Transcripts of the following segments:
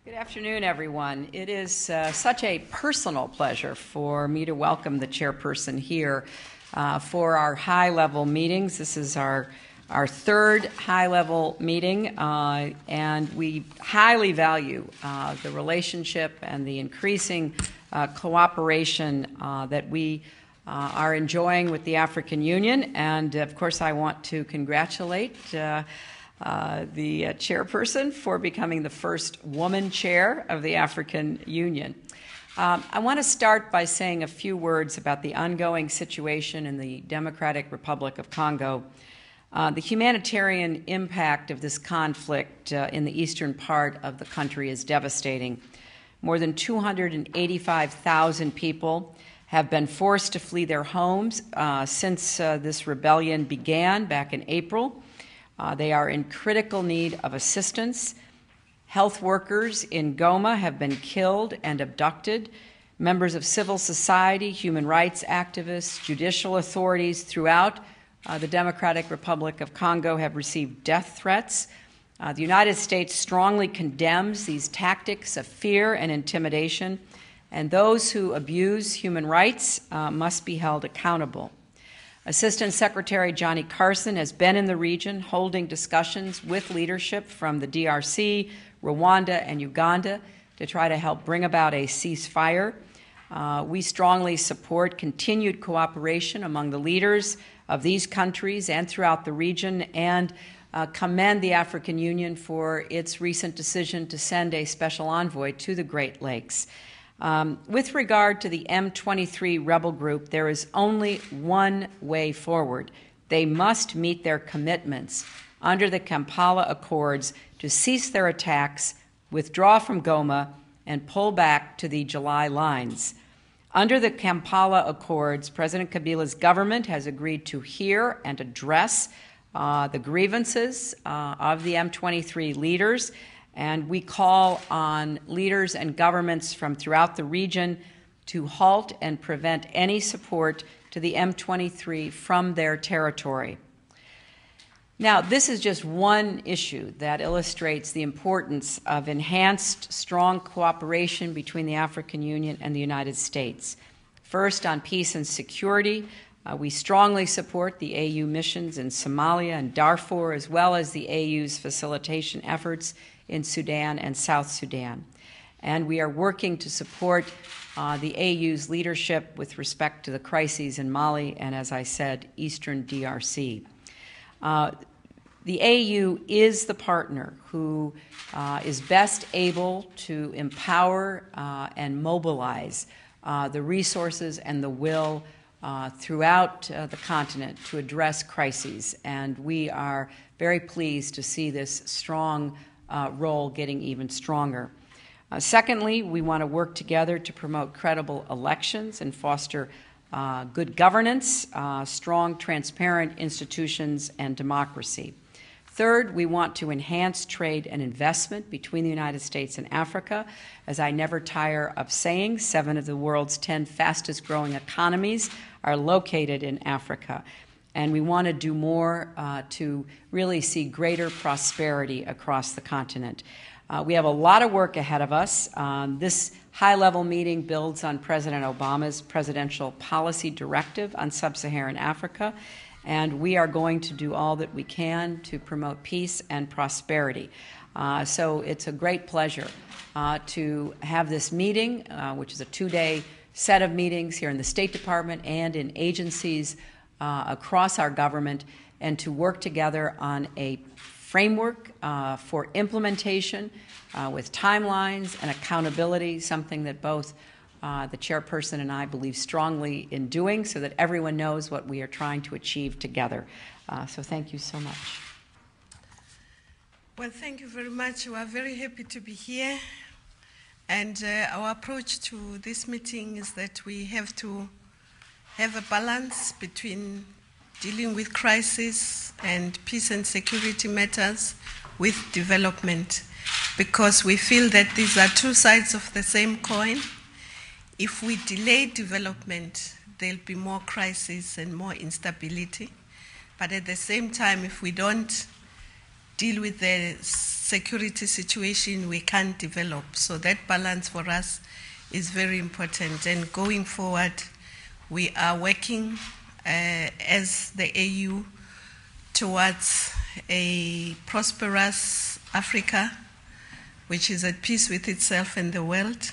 Good afternoon, everyone. It is such a personal pleasure for me to welcome the chairperson here for our high-level meetings. This is our third high-level meeting, and we highly value the relationship and the increasing cooperation that we are enjoying with the African Union. And, of course, I want to congratulate the chairperson for becoming the first woman chair of the African Union. I want to start by saying a few words about the ongoing situation in the Democratic Republic of Congo. The humanitarian impact of this conflict in the eastern part of the country is devastating. More than 285,000 people have been forced to flee their homes since this rebellion began back in April. They are in critical need of assistance. Health workers in Goma have been killed and abducted. Members of civil society, human rights activists, judicial authorities throughout the Democratic Republic of Congo have received death threats. The United States strongly condemns these tactics of fear and intimidation, and those who abuse human rights must be held accountable. Assistant Secretary Johnny Carson has been in the region holding discussions with leadership from the DRC, Rwanda, and Uganda to try to help bring about a ceasefire. We strongly support continued cooperation among the leaders of these countries and throughout the region, and commend the African Union for its recent decision to send a special envoy to the Great Lakes. With regard to the M23 rebel group, there is only one way forward. They must meet their commitments under the Kampala Accords to cease their attacks, withdraw from Goma, and pull back to the July lines. Under the Kampala Accords, President Kabila's government has agreed to hear and address the grievances of the M23 leaders, and we call on leaders and governments from throughout the region to halt and prevent any support to the M23 from their territory. Now, this is just one issue that illustrates the importance of enhanced, strong cooperation between the African Union and the United States. First, on peace and security, we strongly support the AU missions in Somalia and Darfur, as well as the AU's facilitation efforts in Sudan and South Sudan. And we are working to support the AU's leadership with respect to the crises in Mali and, as I said, Eastern DRC. The AU is the partner who is best able to empower and mobilize the resources and the will throughout the continent to address crises. And we are very pleased to see this strong role getting even stronger. Secondly, we want to work together to promote credible elections and foster good governance, strong, transparent institutions, and democracy. Third, we want to enhance trade and investment between the United States and Africa. As I never tire of saying, 7 of the world's 10 fastest growing economies are located in Africa. And we want to do more to really see greater prosperity across the continent. We have a lot of work ahead of us. This high-level meeting builds on President Obama's presidential policy directive on sub-Saharan Africa, and we are going to do all that we can to promote peace and prosperity. So it's a great pleasure to have this meeting, which is a 2-day set of meetings here in the State Department and in agencies across our government, and to work together on a framework for implementation with timelines and accountability, something that both the chairperson and I believe strongly in doing, so that everyone knows what we are trying to achieve together. So thank you so much. Well, thank you very much. We are very happy to be here. And our approach to this meeting is that we have to have a balance between dealing with crisis and peace and security matters with development, because we feel that these are two sides of the same coin. If we delay development, there'll be more crisis and more instability. But at the same time, if we don't deal with the security situation, we can't develop. So that balance for us is very important. And going forward, we are working as the AU towards a prosperous Africa, which is at peace with itself and the world.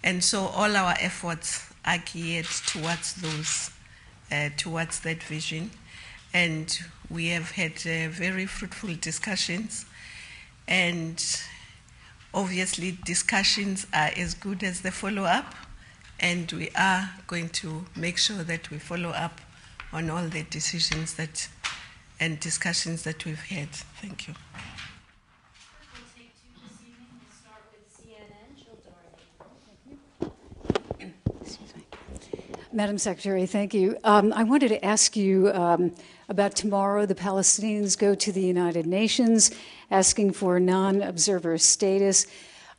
And so all our efforts are geared towards towards that vision. And we have had very fruitful discussions. And obviously, discussions are as good as the follow-up. And we are going to make sure that we follow up on all the decisions and discussions that we've had. Thank you. We'll take two this evening. We'll start with CNN. Jill Doherty. Excuse me. Madam Secretary, thank you. I wanted to ask you about tomorrow. The Palestinians go to the United Nations asking for non-observer status.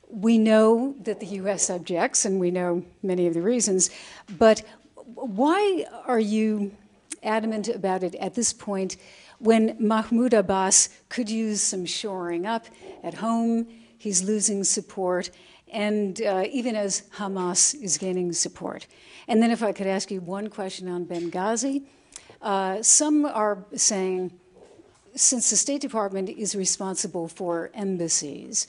We know that the U.S. objects, and we know many of the reasons, but why are you adamant about it at this point when Mahmoud Abbas could use some shoring up at home? He's losing support, and even as Hamas is gaining support. And then if I could ask you one question on Benghazi. Some are saying, since the State Department is responsible for embassies,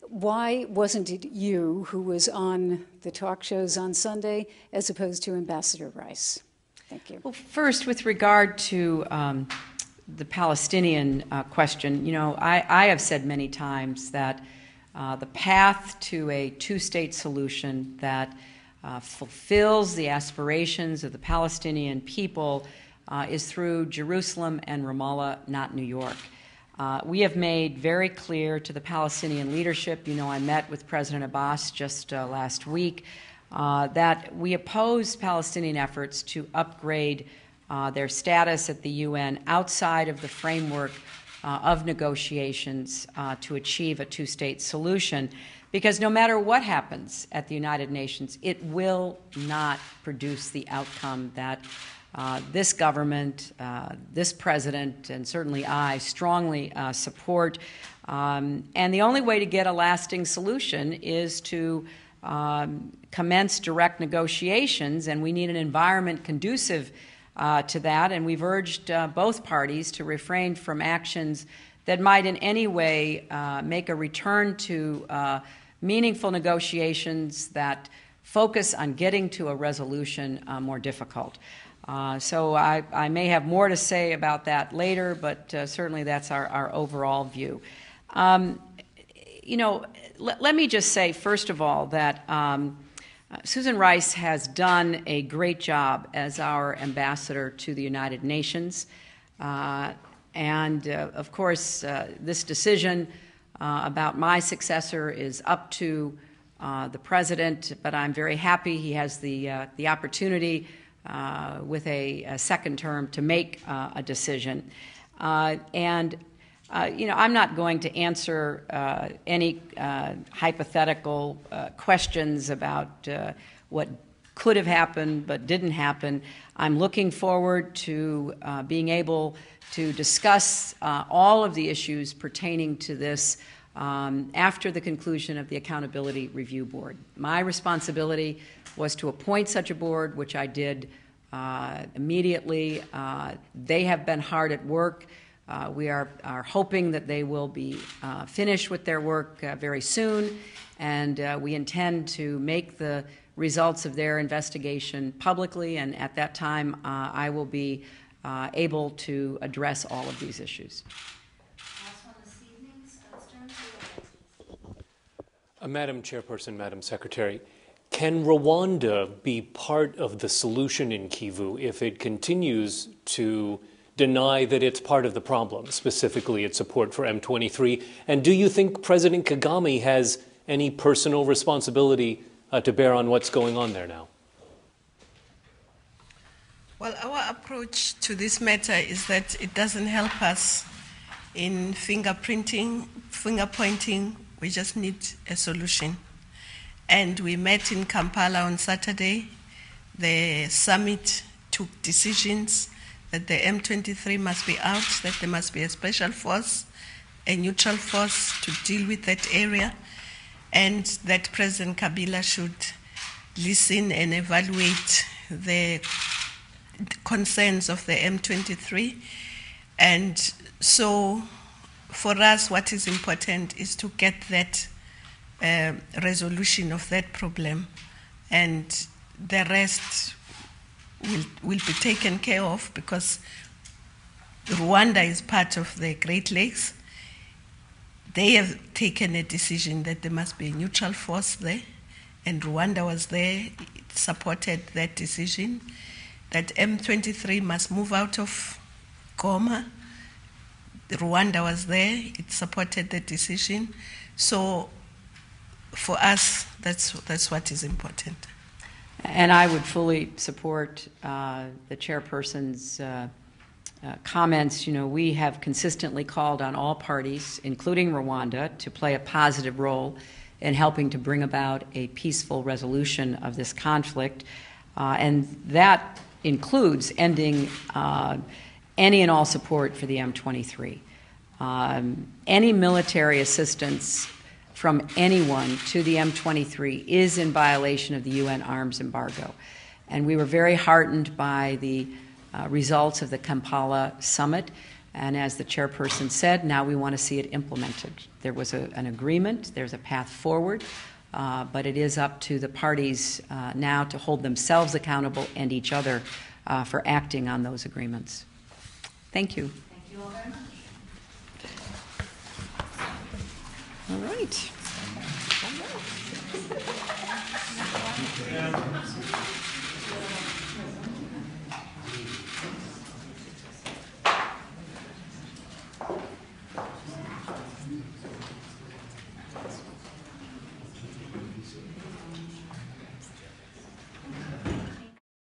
why wasn't it you who was on the talk shows on Sunday as opposed to Ambassador Rice? Thank you. Well, first, with regard to the Palestinian question, I have said many times that the path to a two-state solution that fulfills the aspirations of the Palestinian people is through Jerusalem and Ramallah, not New York. We have made very clear to the Palestinian leadership, I met with President Abbas just last week, that we oppose Palestinian efforts to upgrade their status at the UN outside of the framework of negotiations to achieve a two-state solution, because no matter what happens at the United Nations, it will not produce the outcome that this government, this president, and certainly I strongly support. And the only way to get a lasting solution is to commence direct negotiations, and we need an environment conducive to that. And we've urged both parties to refrain from actions that might in any way make a return to meaningful negotiations that focus on getting to a resolution more difficult. So I may have more to say about that later, but certainly that's our overall view. Let me just say, first of all, that Susan Rice has done a great job as our ambassador to the United Nations. Of course, this decision about my successor is up to the president, but I'm very happy he has the opportunity with a second term to make a decision. I'm not going to answer any hypothetical questions about what could have happened but didn't happen. I'm looking forward to being able to discuss all of the issues pertaining to this after the conclusion of the Accountability Review Board. My responsibility was to appoint such a board, which I did immediately. They have been hard at work. We are hoping that they will be finished with their work very soon, and we intend to make the results of their investigation publicly, and at that time I will be able to address all of these issues. Last one this evening, Stern. Madam Chairperson, Madam Secretary, can Rwanda be part of the solution in Kivu if it continues to deny that it's part of the problem, specifically its support for M23? And do you think President Kagame has any personal responsibility to bear on what's going on there now? Well, our approach to this matter is that it doesn't help us in finger pointing. We just need a solution. And we met in Kampala on Saturday. The summit took decisions that the M23 must be out, that there must be a special force a neutral force to deal with that area, and that President Kabila should listen and evaluate the concerns of the M23. And so for us, what is important is to get that resolution of that problem, and the rest will be taken care of, because Rwanda is part of the Great Lakes. They have taken a decision that there must be a neutral force there, and Rwanda was there, it supported that decision, that M23 must move out of Goma. Rwanda was there, it supported the decision. So for us, that's what is important. And I would fully support the chairperson's comments. You know, we have consistently called on all parties, including Rwanda, to play a positive role in helping to bring about a peaceful resolution of this conflict. And that includes ending any and all support for the M23. Any military assistance from anyone to the M23 is in violation of the UN arms embargo. And we were very heartened by the results of the Kampala summit. And as the chairperson said, now we want to see it implemented. There was an agreement, there's a path forward, but it is up to the parties now to hold themselves accountable and each other for acting on those agreements. Thank you. Thank you all very much. All right.